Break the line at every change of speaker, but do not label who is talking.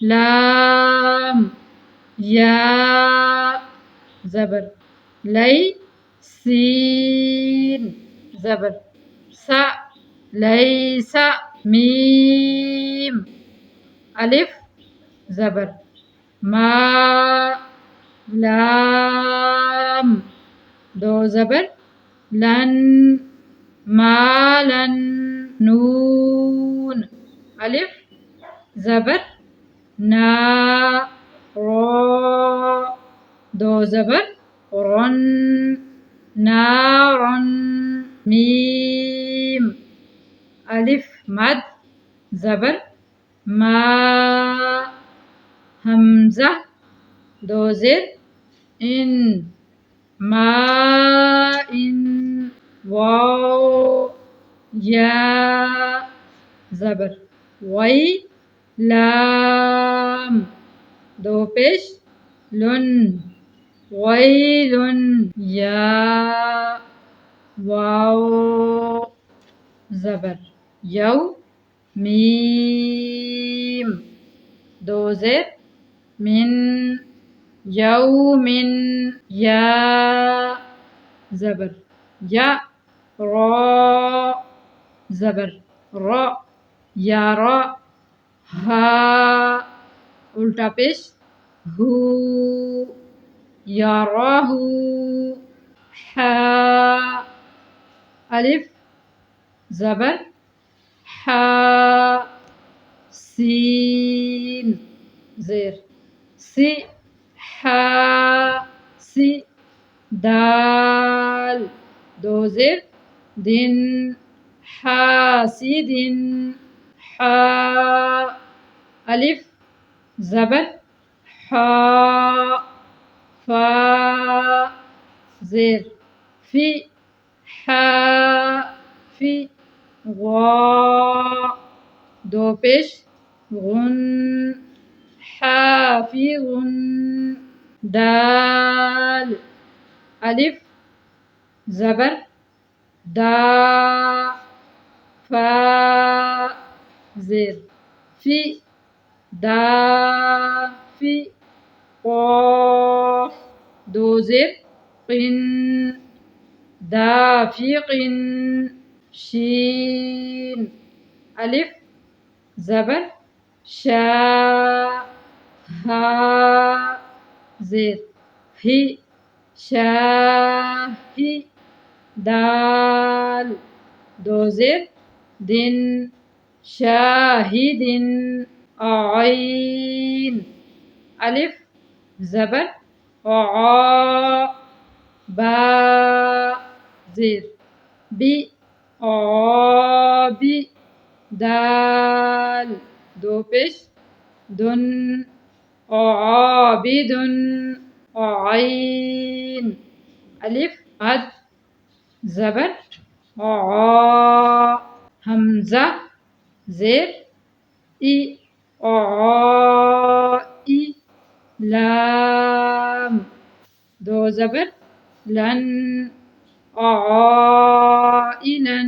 لام يا زبر لي سين زبر س ليس ميم ألف زبر ما لام دو زبر لن مالا نون ألف زبر نا را دو زبر رن نارا ميم ألف مد زبر ما همزة دو زر إن ما إن واو يا زبر وي لام دو پیش لن ويل يا واو زبر يو ميم دو زر من يوم يا زبر يا را زبر را يا را ها الٹا پیش ہو يراه حا ألف زبر حا سين زير سي حا سي دال دو زر دن حاسد حا ألف زبر حا فا زير في حا في غا دو پیش غن حافظ دال ألف زبر دا فا زير في دا في قاف دو زر قن دافق شين ألف زبر شا ها زير هي شاهي دال دو زر دن شاهد عين ألف زبر عا با زير بي عابي دال دو پیش دن عابد عين ألف مد زبر عا همزة زير إي عائي لام دو زبر لن عائلا